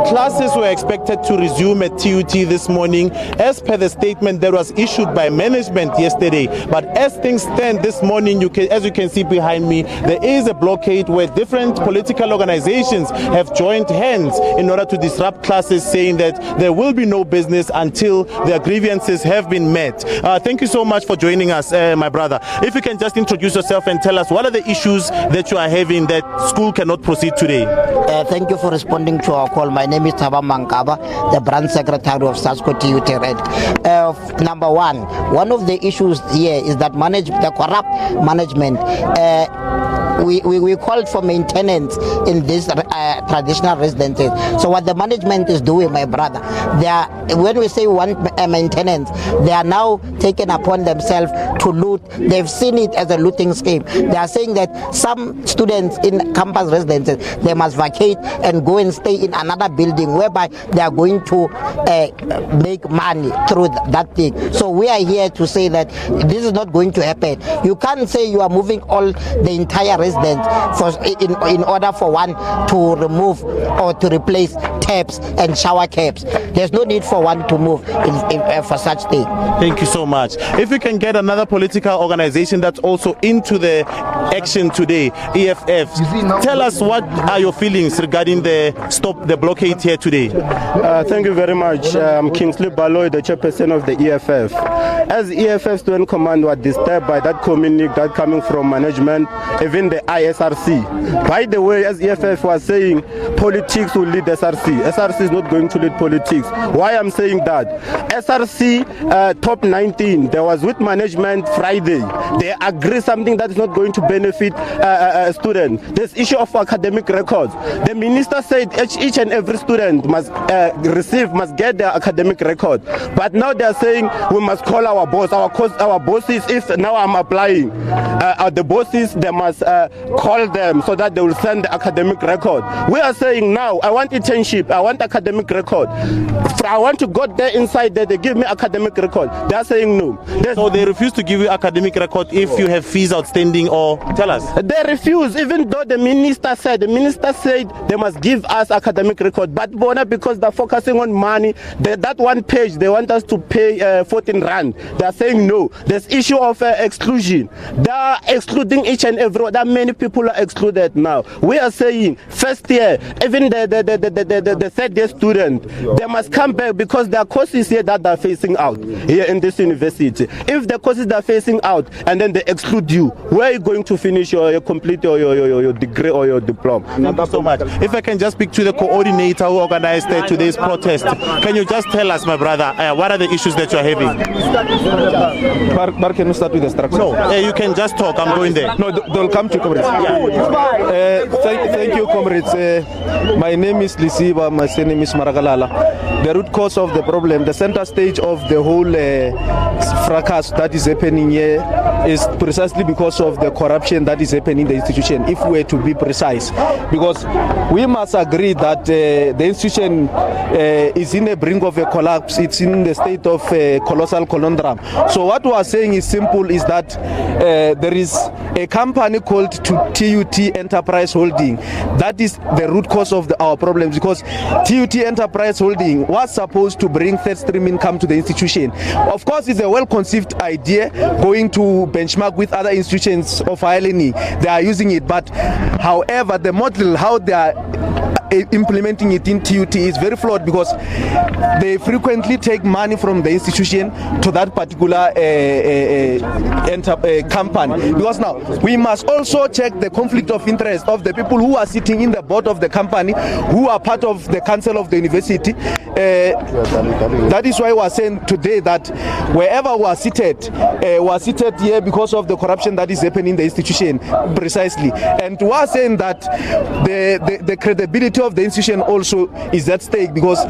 Classes were expected to resume at TUT this morning as per the statement that was issued by management yesterday. But as things stand this morning, as you can see behind me, there is a blockade where different political organizations have joined hands in order to disrupt classes, saying that there will be no business until their grievances have been met. Thank you so much for joining us, my brother. If you can just introduce yourself and tell us what are the issues that you are having that school cannot proceed today. Thank you for responding to our call. My name is Tshwane, the branch secretary of SABC TUT Red. Number one of the issues here is that the corrupt management. We called for maintenance in these traditional residences. So what the management is doing, my brother, when we say want maintenance, they are now taking upon themselves to loot. They've seen it as a looting scheme. They are saying that some students in campus residences, they must vacate and go and stay in another building whereby they are going to make money through that thing. So we are here to say that this is not going to happen. You can't say you are moving all the entire residence in order for one to remove or to replace taps and shower caps. There's no need for one to move for such thing. Thank you so much. If we can get another political organization that's also into the action today, EFF, tell us what are your feelings regarding the blockade here today. Thank you very much. I'm Kingsley Baloy, the chairperson of the EFF. As EFF Student Command was disturbed by that communique that coming from management, even the ISRC. By the way, as EFF was saying, politics will lead SRC. SRC is not going to lead politics. Why I'm saying that? SRC top 19, there was with management Friday. They agree something that is not going to benefit students. This issue of academic records. The minister said each and every student must get their academic record. But now they are saying we must call our boss. Our bosses, if now I'm applying, the bosses, they must call them so that they will send the academic record. We are saying now, I want internship, I want academic record. I want to go there inside there, they give me academic record. They are saying no. So they refuse to give you academic record if you have fees outstanding, or tell us? They refuse, even though the minister said they must give us academic record. But because they're focusing on money, that one page, they want us to pay 14 rand. They are saying no. There's issue of exclusion. They are excluding each and every one. That many people are excluded now. We are saying first year, even the third year student, they must come back because there are courses here that are facing out here in this university. If the courses are facing out and then they exclude you, where are you going to finish your complete your degree or your diploma? Thank you so much. If I can just speak to the coordinator who organized today's protest, can you just tell us, my brother, what are the issues that you're having? Can we start with the structure? No, you can just talk. I'm going there. No, they'll come to comrades. Thank you, comrades. My name is Lisiba. My surname is Maragalala. The root cause of the problem, the center stage of the whole fracas that is happening here is precisely because of the corruption that is happening in the institution, if we were to be precise. Because we must agree that the institution is in the brink of a collapse. It's in the state of colossal conundrum. So what we are saying is simple, is that there is a company called TUT Enterprise Holding. That is the root cause of our problems, because TUT Enterprise Holding was supposed to bring third stream income to the institution. Of course, it's a well-conceived idea going to benchmark with other institutions of higher learning. They are using it, but however, the model, how they are implementing it in TUT is very flawed, because they frequently take money from the institution to that particular company. Because now we must also check the conflict of interest of the people who are sitting in the board of the company, who are part of the council of the university. That is why we are saying today that wherever we are seated here because of the corruption that is happening in the institution, precisely. And we are saying that the credibility of the institution also is at stake, because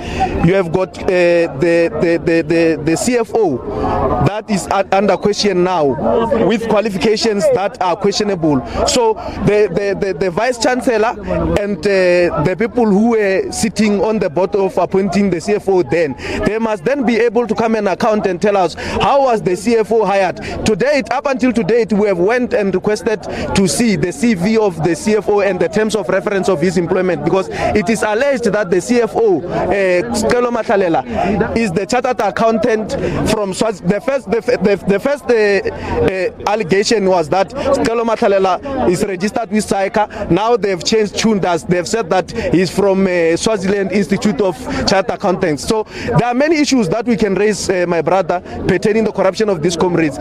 you have got the CFO that is under question now, with qualifications that are questionable. So the vice chancellor and the people who were sitting on the board of appointing the CFO, then they must then be able to come and account and tell us how was the CFO hired. To date, up until to date, we have went and requested to see the CV of the CFO and the terms of reference of his employment, because it is alleged that the CFO, Skelo Matlalela, is the chartered accountant from Swaziland. The first allegation was that Skelo Matlalela is registered with SAICA. Now they've changed tune. They've said that he's from Swaziland Institute of Chartered Accountants. So there are many issues that we can raise, my brother, pertaining the corruption of these comrades.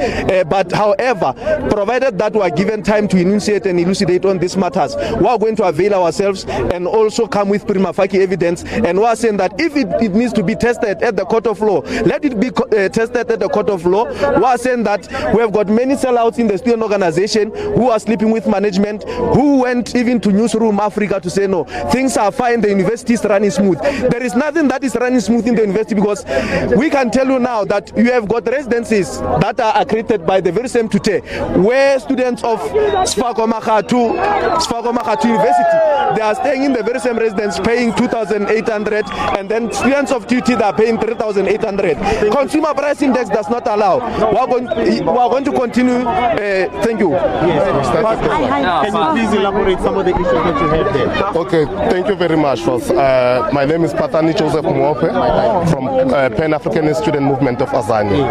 But however, provided that we are given time to enunciate and elucidate on these matters, we are going to avail ourselves and also come with prima facie evidence. And we are saying that if it needs to be tested at the court of law, let it be tested at the court of law. We are saying that we have got many sellouts in the student organization who are sleeping with management, who went even to Newsroom Africa to say no, things are fine, the university is running smooth. There is nothing that is running smooth in the university, because we can tell you now that you have got residencies that are accredited by the very same TUT, where students of Sfakomagatu University, they are staying in the very same residence paying 2,800, and then students of TUT they are paying 3,800. Consumer price index does not allow. We are going to continue. Thank you. Yes. Can you please elaborate some of the issues that you have there? Okay, thank you very much. First, my name is Patani Joseph Mwope from Pan-African Student Movement of Azani.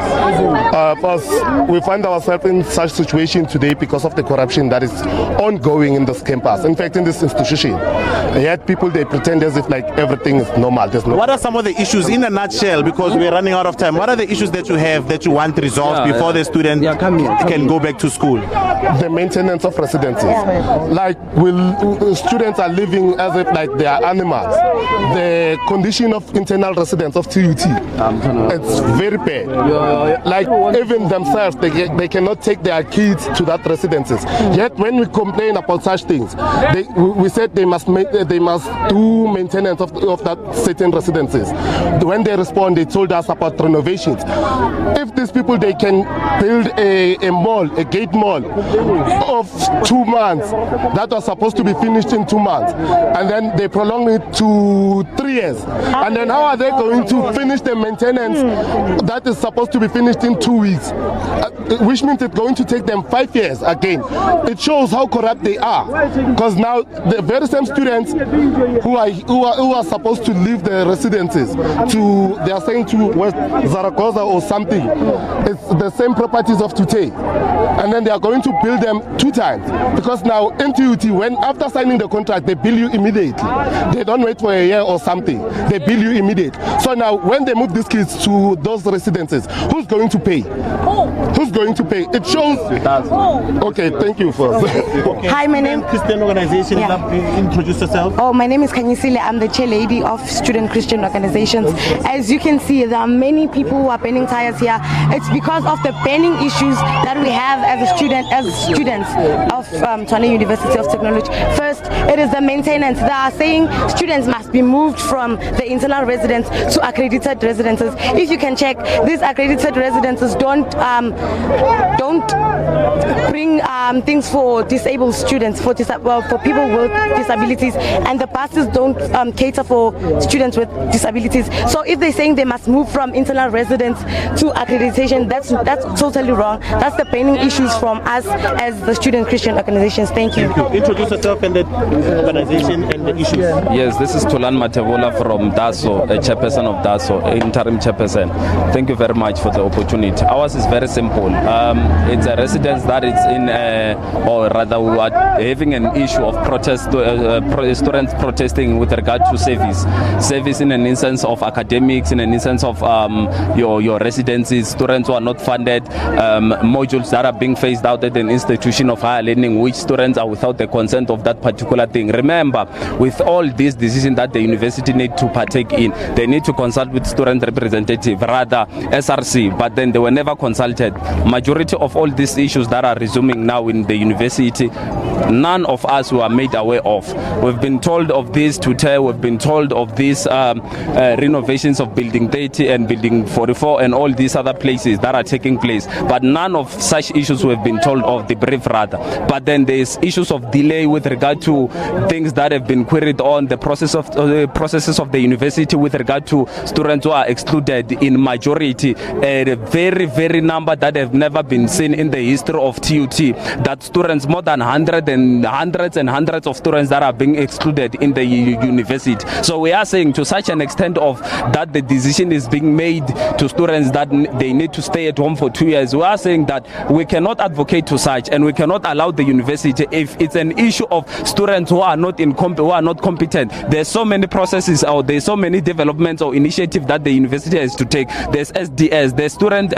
First, we find ourselves in such situation today because of the corruption that is ongoing in this campus. In fact, in this institution, yet people, they pretend as if like everything is normal. What are some of the issues in a nutshell, because we're running out of time? What are the issues that you have that you want resolved before the student can go back to school? The maintenance of residences. Like students are living as if like they are animals. The condition of internal residents of TUT, it's very bad. Like even themselves, they cannot take their kids to that residences. Yet when we complain about such things, we said they must do maintenance of that certain residences. When they respond, they told us about renovations. If these people, they can build a mall, a gate mall of 2 months that was supposed to be finished in 2 months, and then they prolong it to 3 years, and then how are they going to finish the maintenance that is supposed to be finished in 2 weeks, which means it's going to take them 5 years again? It shows how corrupt they are, because now the very same students who are supposed to leave the residences they are saying to West Zaragoza or something, it's the same properties of TUT, and then they are going to build them 2 times, because now in TUT, when after signing the contract, they bill you immediately. They don't wait for a year or something, they bill you immediately. So now when they move these kids to those residences, who's going to pay? Who's going to pay? It shows. Okay, thank you first. Okay. Hi, my name Christian organization. Introduce yourself. Oh, my name is Kanyisile. I'm the chair lady of Student Christian Organizations. As you can see, there are many people who are burning tires here. It's because of the burning issues that we have as students of Tshwane University of Technology. First, it is the maintenance. They are saying students must be moved from the internal residence to accredited residences. If you can check, these accredited residences don't bring things for disabled students, for people with disabilities, and the buses don't cater for students with disabilities. So if they're saying they must move from internal residence to accreditation, that's totally wrong. That's the burning issues from us as the Student Christian Organizations. Thank you. Introduce yourself and the organization and the issues. Yes, this is Tulan Matevola from DASO, a chairperson of DASO, interim chairperson. Thank you very much for the opportunity. Ours is very simple. It's a residence that is in, or rather we are having an issue of protest, students protesting with regard to service in an instance of academics, in an instance of your residencies, students who are not funded, modules that are being phased out at an institution of higher learning, which students are without the consent of that particular thing. Remember, with all these decisions that the university need to partake in, they need to consult with student representative, rather SRC, but then they were never consulted. Majority of all these issues that are resuming now in the university, none of us were made aware of. We've been told of this TUT, we've been told of these renovations of Building 30 and Building 44 and all these other places that are taking place, but none of such issues we've been told of, the brief rather. But then there's issues of delay with regard regard to things that have been queried on the processes of the university with regard to students who are excluded in majority, a very number that have never been seen in the history of TUT, that students, more than hundreds and hundreds of students that are being excluded in the university. So we are saying to such an extent of that the decision is being made to students that they need to stay at home for 2 years. We are saying that we cannot advocate to such, and we cannot allow the university, if it's an issue of students who are not competent. There's so many processes, or there's so many developments or initiatives that the university has to take. There's SDS, there's student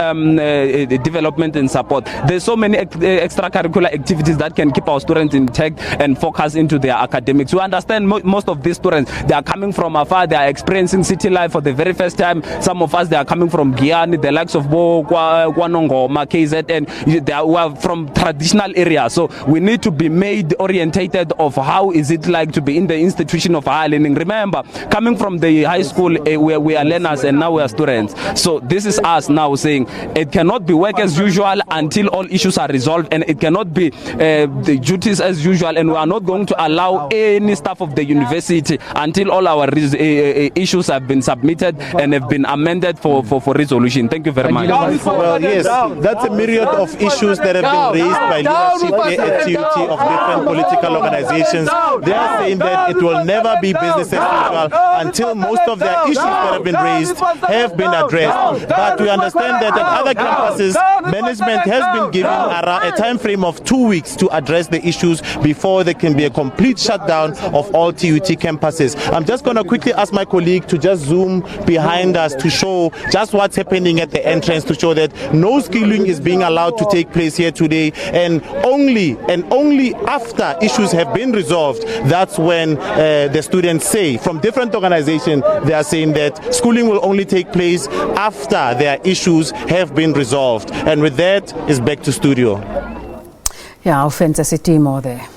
development and support. There's so many extracurricular activities that can keep our students intact and focus into their academics. We understand most of these students, they are coming from afar, they are experiencing city life for the very first time. Some of us, they are coming from Guyana, the likes of Kwanongo, KZ, and they are from traditional areas. So we need to be made orientated of how is it like to be in the institution of higher learning. Remember, coming from the high school, we are learners and now we are students. So this is us now saying it cannot be work as usual until all issues are resolved, and it cannot be the duties as usual, and we are not going to allow any staff of the university until all our issues have been submitted and have been amended for resolution. Thank you very much. Well, yes, that's a myriad of issues that have been raised by leadership here at TUT of different political organizations. They are saying that it will never be business as usual until most of their issues that have been raised have been addressed. But we understand that at other campuses, management has been given a time frame of 2 weeks to address the issues before there can be a complete shutdown of all TUT campuses. I'm just going to quickly ask my colleague to just zoom behind us to show just what's happening at the entrance, to show that no schooling is being allowed to take place here today, and only after issues have been resolved, that's when the students say from different organizations, they are saying that schooling will only take place after their issues have been resolved. And with that, is back to studio. Yeah, Ofentse Setimo there.